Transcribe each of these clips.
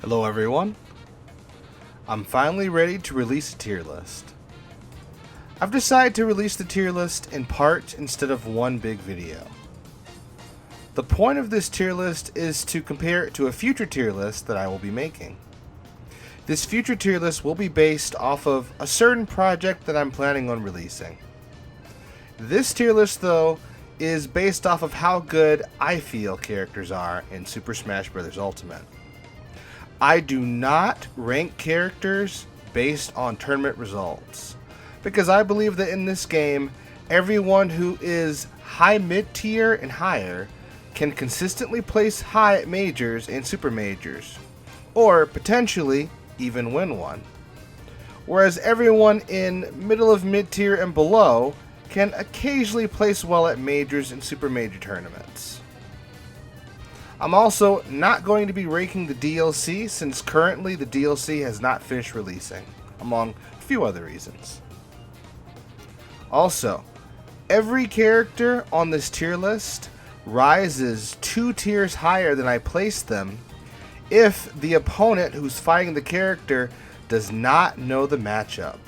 Hello everyone, I'm finally ready to release a tier list. I've decided to release the tier list in part instead of one big video. The point of this tier list is to compare it to a future tier list that I will be making. This future tier list will be based off of a certain project that I'm planning on releasing. This tier list though is based off of how good I feel characters are in Super Smash Bros. Ultimate. I do not rank characters based on tournament results, because I believe that in this game, everyone who is high mid tier and higher can consistently place high at majors and super majors, or potentially even win one. Whereas everyone in middle of mid tier and below can occasionally place well at majors and super major tournaments. I'm also not going to be ranking the DLC since currently the DLC has not finished releasing, among a few other reasons. Also, every character on this tier list rises 2 tiers higher than I placed them if the opponent who's fighting the character does not know the matchup.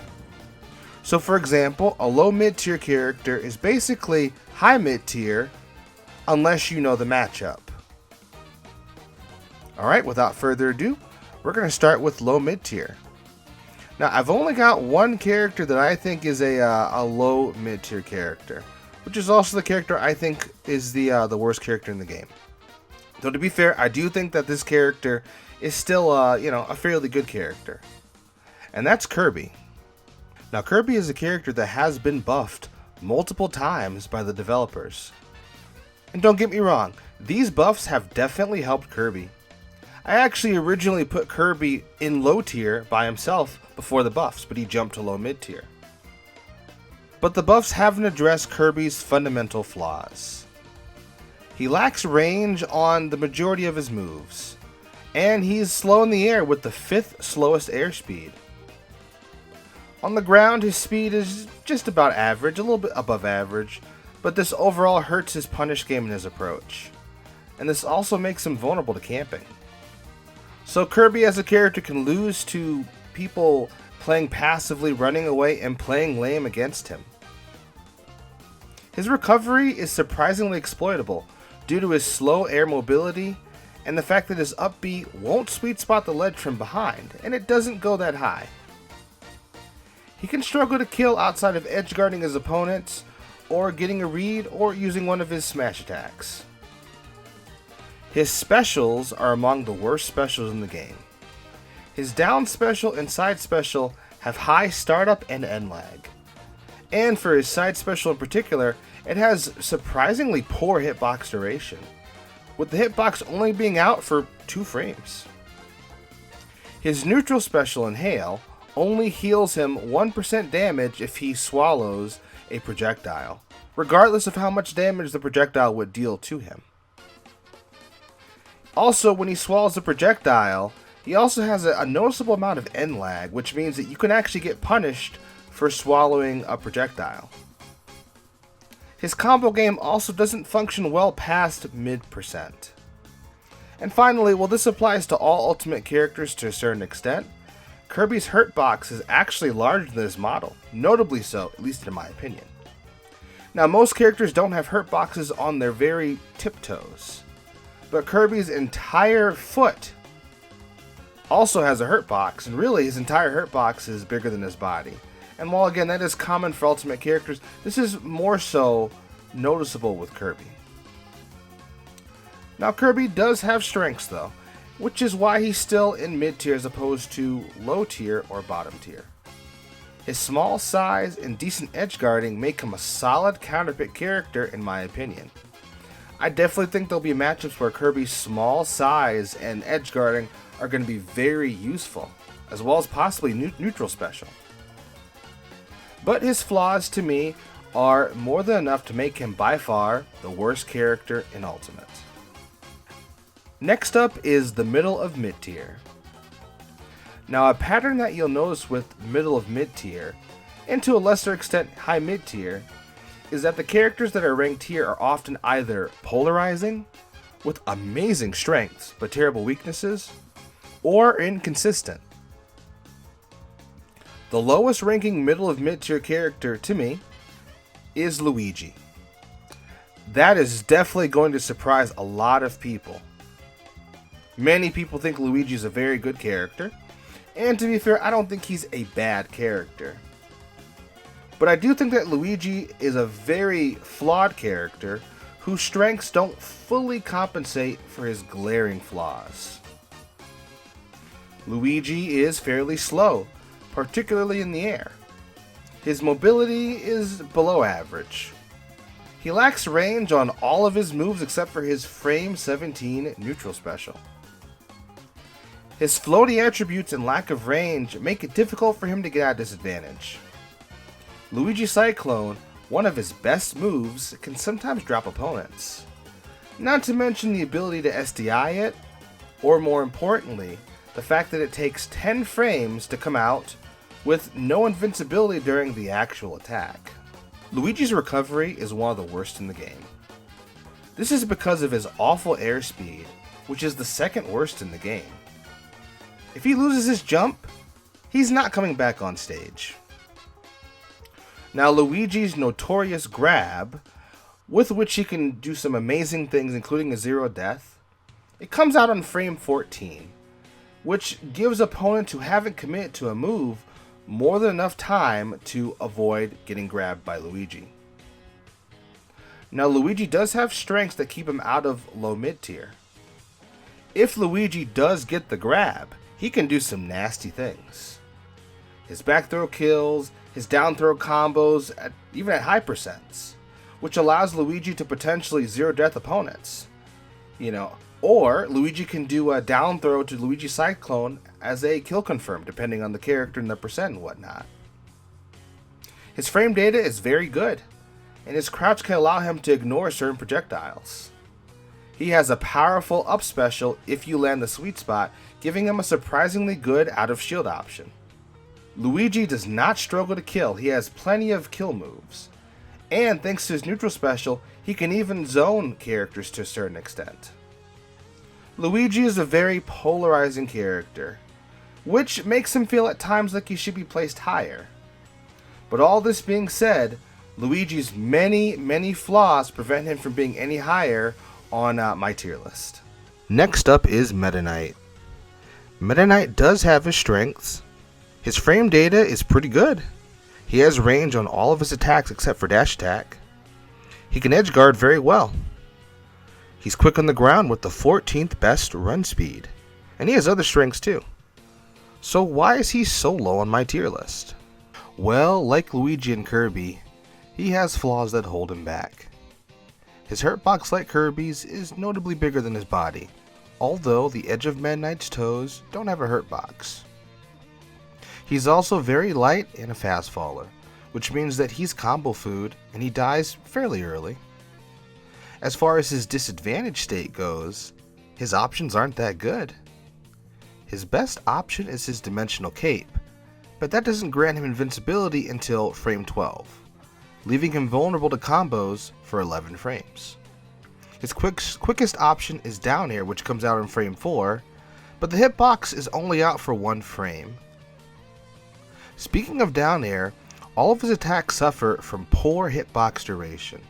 So for example, a low mid tier character is basically high mid tier unless you know the matchup. Alright, without further ado, we're going to start with low mid tier. Now, I've only got one character that I think is a low mid tier character, which is also the character I think is the worst character in the game. Though to be fair, I do think that this character is still a fairly good character, and that's Kirby. Now, Kirby is a character that has been buffed multiple times by the developers. And don't get me wrong, these buffs have definitely helped Kirby. I actually originally put Kirby in low tier by himself before the buffs, but he jumped to low mid tier. But the buffs haven't addressed Kirby's fundamental flaws. He lacks range on the majority of his moves, and he's slow in the air with the 5th slowest airspeed. On the ground, his speed is just about average, a little bit above average, but this overall hurts his punish game and his approach. And this also makes him vulnerable to camping. So Kirby as a character can lose to people playing passively, running away, and playing lame against him. His recovery is surprisingly exploitable due to his slow air mobility and the fact that his up B won't sweet spot the ledge from behind, and it doesn't go that high. He can struggle to kill outside of edge guarding his opponents, or getting a read, or using one of his smash attacks. His specials are among the worst specials in the game. His down special and side special have high startup and end lag. And for his side special in particular, it has surprisingly poor hitbox duration, with the hitbox only being out for 2 frames. His neutral special Inhale only heals him 1% damage if he swallows a projectile, regardless of how much damage the projectile would deal to him. Also, when he swallows a projectile, he also has a noticeable amount of end lag, which means that you can actually get punished for swallowing a projectile. His combo game also doesn't function well past mid%. And finally, while this applies to all Ultimate characters to a certain extent, Kirby's hurt box is actually larger than his model, notably so, at least in my opinion. Now, most characters don't have hurt boxes on their very tiptoes, but Kirby's entire foot also has a hurt box, and really his entire hurt box is bigger than his body. And while again that is common for Ultimate characters, this is more so noticeable with Kirby. Now, Kirby does have strengths though, which is why he's still in mid tier as opposed to low tier or bottom tier. His small size and decent edge guarding make him a solid counterpick character in my opinion. I definitely think there'll be matchups where Kirby's small size and edge guarding are going to be very useful, as well as possibly neutral special. But his flaws to me are more than enough to make him by far the worst character in Ultimate. Next up is the middle of mid tier. Now, a pattern that you'll notice with middle of mid tier, and to a lesser extent high mid tier, is that the characters that are ranked here are often either polarizing, with amazing strengths but terrible weaknesses, or inconsistent. The lowest ranking middle of mid-tier character to me is Luigi. That is definitely going to surprise a lot of people. Many people think Luigi is a very good character, and to be fair, I don't think he's a bad character. But I do think that Luigi is a very flawed character whose strengths don't fully compensate for his glaring flaws. Luigi is fairly slow, particularly in the air. His mobility is below average. He lacks range on all of his moves except for his Frame 17 neutral special. His floaty attributes and lack of range make it difficult for him to get at a disadvantage. Luigi Cyclone, one of his best moves, can sometimes drop opponents. Not to mention the ability to SDI it, or more importantly, the fact that it takes 10 frames to come out with no invincibility during the actual attack. Luigi's recovery is one of the worst in the game. This is because of his awful airspeed, which is the second worst in the game. If he loses his jump, he's not coming back on stage. Now Luigi's notorious grab, with which he can do some amazing things including a zero death, it comes out on frame 14, which gives opponents who haven't committed to a move more than enough time to avoid getting grabbed by Luigi. Now Luigi does have strengths that keep him out of low mid tier. If Luigi does get the grab, he can do some nasty things. His back throw kills, his down throw combos, even at high percents, which allows Luigi to potentially zero death opponents. Or Luigi can do a down throw to Luigi Cyclone as a kill confirm, depending on the character and the percent and whatnot. His frame data is very good, and his crouch can allow him to ignore certain projectiles. He has a powerful up special if you land the sweet spot, giving him a surprisingly good out of shield option. Luigi does not struggle to kill, he has plenty of kill moves. And thanks to his neutral special, he can even zone characters to a certain extent. Luigi is a very polarizing character, which makes him feel at times like he should be placed higher. But all this being said, Luigi's many flaws prevent him from being any higher on my tier list. Next up is Meta Knight. Meta Knight does have his strengths. His frame data is pretty good. He has range on all of his attacks except for dash attack. He can edge guard very well. He's quick on the ground with the 14th best run speed. And he has other strengths too. So why is he so low on my tier list? Well, like Luigi and Kirby, he has flaws that hold him back. His hurtbox, like Kirby's, is notably bigger than his body, although the edge of Meta Knight's toes don't have a hurtbox. He's also very light and a fast faller, which means that he's combo food and he dies fairly early. As far as his disadvantage state goes, his options aren't that good. His best option is his dimensional cape, but that doesn't grant him invincibility until frame 12, leaving him vulnerable to combos for 11 frames. His quickest option is down air, which comes out in frame 4, but the hitbox is only out for 1 frame. Speaking of down air, all of his attacks suffer from poor hitbox duration.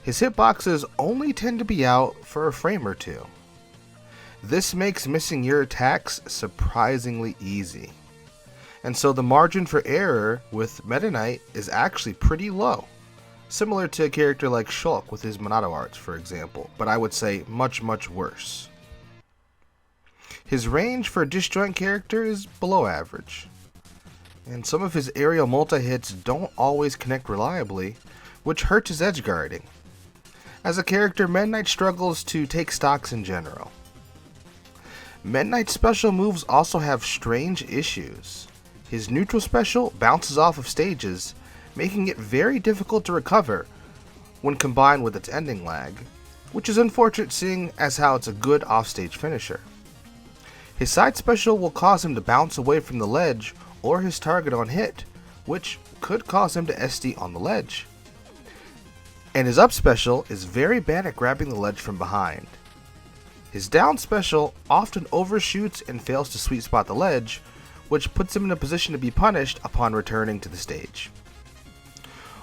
His hitboxes only tend to be out for a frame or two. This makes missing your attacks surprisingly easy. And so the margin for error with Meta Knight is actually pretty low. Similar to a character like Shulk with his Monado arts, for example, but I would say much worse. His range for a disjoint character is below average. And some of his aerial multi-hits don't always connect reliably, which hurts his edge guarding. As a character, Meta Knight struggles to take stocks in general. Meta Knight's special moves also have strange issues. His neutral special bounces off of stages, making it very difficult to recover when combined with its ending lag, which is unfortunate seeing as how it's a good offstage finisher. His side special will cause him to bounce away from the ledge or his target on hit, which could cause him to SD on the ledge. And his up special is very bad at grabbing the ledge from behind. His down special often overshoots and fails to sweet spot the ledge, which puts him in a position to be punished upon returning to the stage.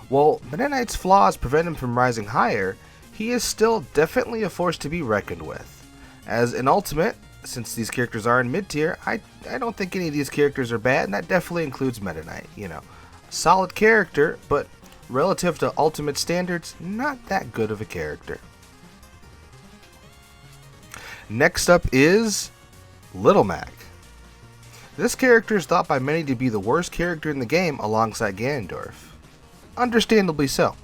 While Meta Knight's flaws prevent him from rising higher, he is still definitely a force to be reckoned with. As an ultimate, since these characters are in mid-tier, I don't think any of these characters are bad, and that definitely includes Meta Knight. Solid character, but relative to ultimate standards, not that good of a character. Next up is Little Mac. This character is thought by many to be the worst character in the game alongside Ganondorf. Understandably so.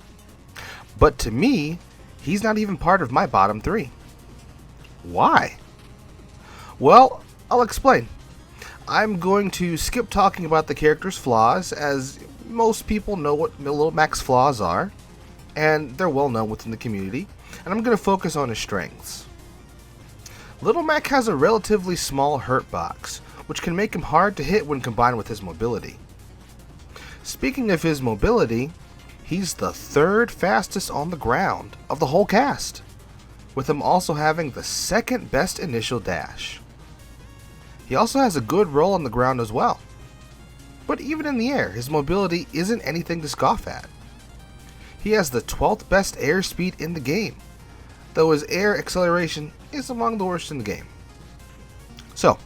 But to me, he's not even part of my bottom 3. Why? Well, I'll explain. I'm going to skip talking about the character's flaws, as most people know what Little Mac's flaws are, and they're well known within the community, and I'm going to focus on his strengths. Little Mac has a relatively small hurt box, which can make him hard to hit when combined with his mobility. Speaking of his mobility, he's the 3rd fastest on the ground of the whole cast, with him also having the 2nd best initial dash. He also has a good roll on the ground as well. But even in the air, his mobility isn't anything to scoff at. He has the 12th best air speed in the game, though his air acceleration is among the worst in the game. So,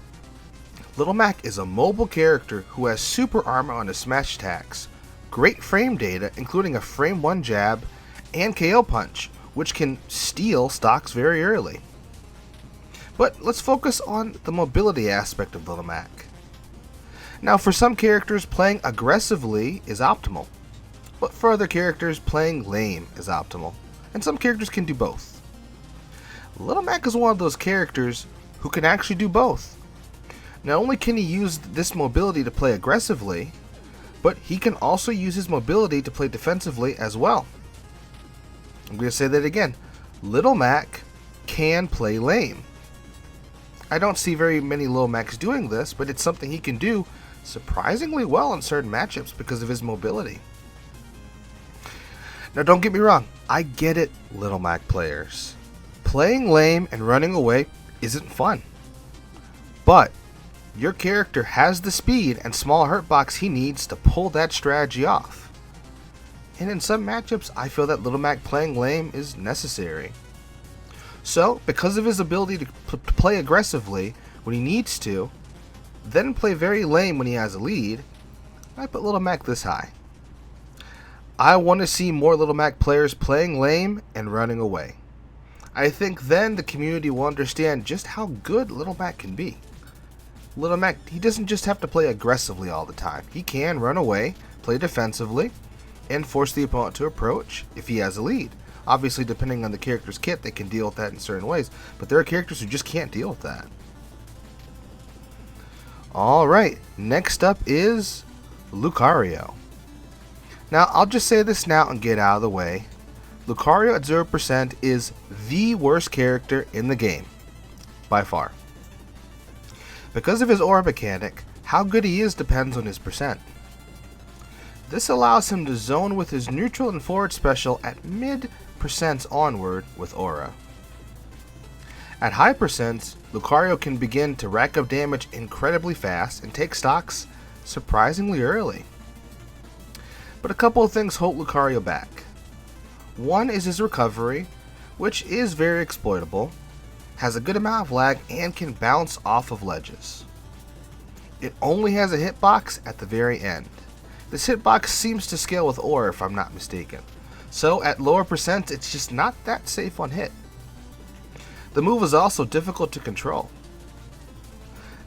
Little Mac is a mobile character who has super armor on his smash attacks, great frame data including a frame 1 jab, and KO punch, which can steal stocks very early. But let's focus on the mobility aspect of Little Mac. Now, for some characters, playing aggressively is optimal, but for other characters, playing lame is optimal, and some characters can do both. Little Mac is one of those characters who can actually do both. Not only can he use this mobility to play aggressively, but he can also use his mobility to play defensively as well. I'm going to say that again. Little Mac can play lame. I don't see very many Little Macs doing this, but it's something he can do surprisingly well in certain matchups because of his mobility. Now, don't get me wrong, I get it, Little Mac players. Playing lame and running away isn't fun. But your character has the speed and small hurt box he needs to pull that strategy off. And in some matchups, I feel that Little Mac playing lame is necessary. So, because of his ability to play aggressively when he needs to, then play very lame when he has a lead, I put Little Mac this high. I want to see more Little Mac players playing lame and running away. I think then the community will understand just how good Little Mac can be. Little Mac, he doesn't just have to play aggressively all the time. He can run away, play defensively, and force the opponent to approach if he has a lead. Obviously, depending on the character's kit, they can deal with that in certain ways, but there are characters who just can't deal with that. Alright, next up is Lucario. Now, I'll just say this now and get out of the way. Lucario at 0% is the worst character in the game, by far. Because of his aura mechanic, how good he is depends on his percent. This allows him to zone with his neutral and forward special at mid percents onward with aura. At high percents, Lucario can begin to rack up damage incredibly fast and take stocks surprisingly early. But a couple of things hold Lucario back. One is his recovery, which is very exploitable, has a good amount of lag, and can bounce off of ledges. It only has a hitbox at the very end. This hitbox seems to scale with aura if I'm not mistaken. So at lower percents, it's just not that safe on hit. The move is also difficult to control.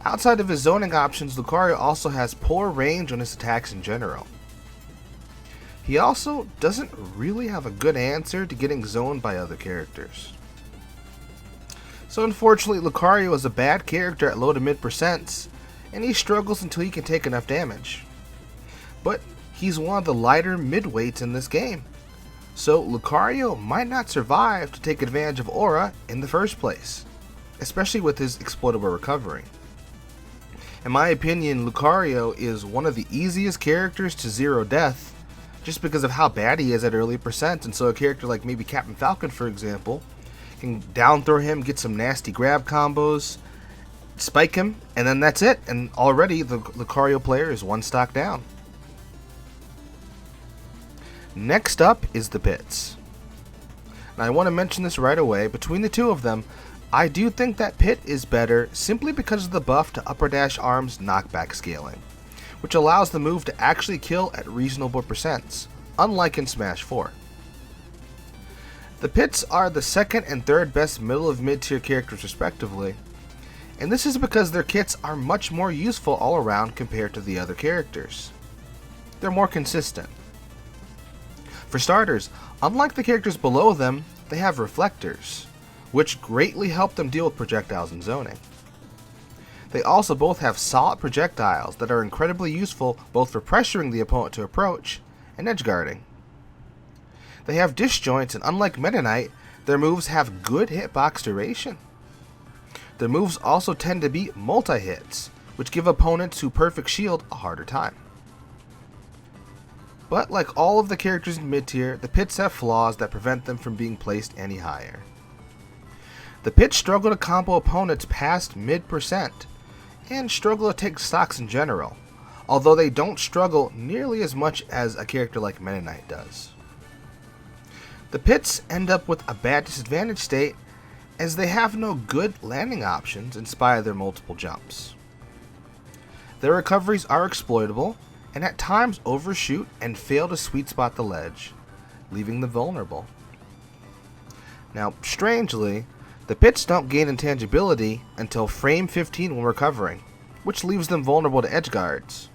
Outside of his zoning options, Lucario also has poor range on his attacks in general. He also doesn't really have a good answer to getting zoned by other characters. So unfortunately, Lucario is a bad character at low to mid percents, and he struggles until he can take enough damage. But he's one of the lighter midweights in this game, so Lucario might not survive to take advantage of aura in the first place, especially with his exploitable recovery. In my opinion, Lucario is one of the easiest characters to zero death just because of how bad he is at early percent, and so a character like maybe Captain Falcon, for example, can down throw him, get some nasty grab combos, spike him, and then that's it. And already the Lucario player is one stock down. Next up is the Pits. And I want to mention this right away. Between the two of them, I do think that Pit is better simply because of the buff to upper dash arms knockback scaling, which allows the move to actually kill at reasonable percents, unlike in Smash 4. The Pits are the second and third best middle of mid-tier characters respectively, and this is because their kits are much more useful all around compared to the other characters. They're more consistent. For starters, unlike the characters below them, they have reflectors, which greatly help them deal with projectiles and zoning. They also both have solid projectiles that are incredibly useful both for pressuring the opponent to approach and edge guarding. They have disjoints, and unlike Meta Knight, their moves have good hitbox duration. Their moves also tend to be multi-hits, which give opponents who perfect shield a harder time. But like all of the characters in mid-tier, the Pits have flaws that prevent them from being placed any higher. The Pits struggle to combo opponents past mid-percent, and struggle to take stocks in general, although they don't struggle nearly as much as a character like Meta Knight does. The Pits end up with a bad disadvantage state as they have no good landing options in spite of their multiple jumps. Their recoveries are exploitable, and at times overshoot and fail to sweet spot the ledge, leaving them vulnerable. Now, strangely, the Pits don't gain intangibility until frame 15 when recovering, which leaves them vulnerable to edge guards.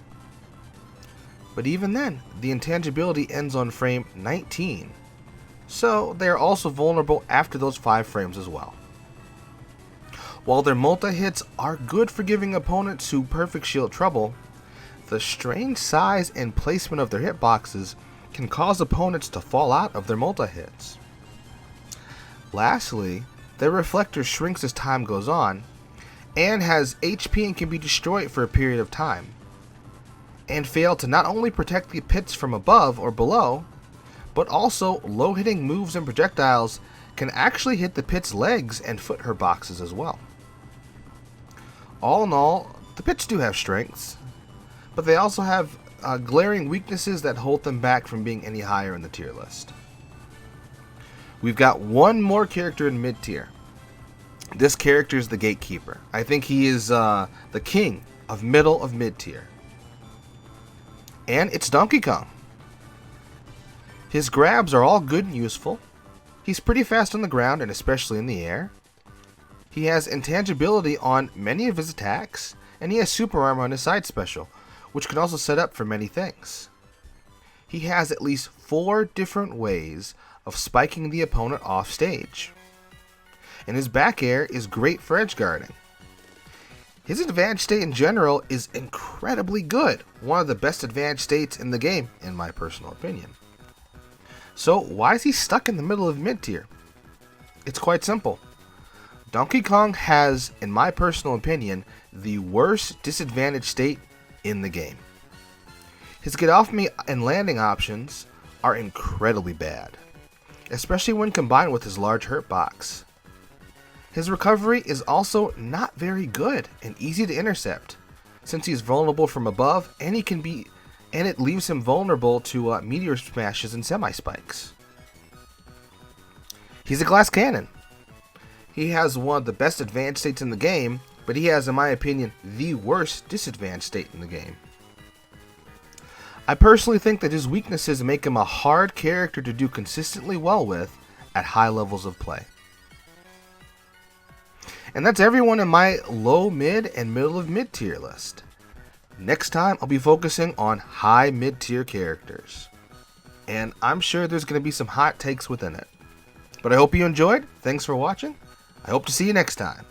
But even then, the intangibility ends on frame 19, so they are also vulnerable after those 5 frames as well. While their multi-hits are good for giving opponents who perfect shield trouble, the strange size and placement of their hitboxes can cause opponents to fall out of their multi-hits. Lastly, their reflector shrinks as time goes on, and has HP and can be destroyed for a period of time, and fail to not only protect the Pits from above or below, but also low-hitting moves and projectiles can actually hit the Pits' legs and foot her boxes as well. All in all, the Pits do have strengths, but they also have glaring weaknesses that hold them back from being any higher in the tier list. We've got one more character in mid-tier. This character is the Gatekeeper. I think he is the king of middle of mid-tier. And it's Donkey Kong. His grabs are all good and useful. He's pretty fast on the ground and especially in the air. He has intangibility on many of his attacks, and he has super armor on his side special, which can also set up for many things. He has at least 4 different ways of spiking the opponent off stage. And his back air is great for edge guarding. His advantage state in general is incredibly good, one of the best advantage states in the game, in my personal opinion. So why is he stuck in the middle of mid-tier? It's quite simple. Donkey Kong has, in my personal opinion, the worst disadvantage state in the game. His get off me and landing options are incredibly bad, especially when combined with his large hurt box. His recovery is also not very good and easy to intercept, since he's vulnerable from above and it leaves him vulnerable to meteor smashes and semi-spikes. He's a glass cannon. He has one of the best advanced states in the game, but he has, in my opinion, the worst disadvantaged state in the game. I personally think that his weaknesses make him a hard character to do consistently well with at high levels of play. And that's everyone in my low, mid, and middle of mid tier list. Next time, I'll be focusing on high mid tier characters. And I'm sure there's going to be some hot takes within it. But I hope you enjoyed. Thanks for watching. I hope to see you next time.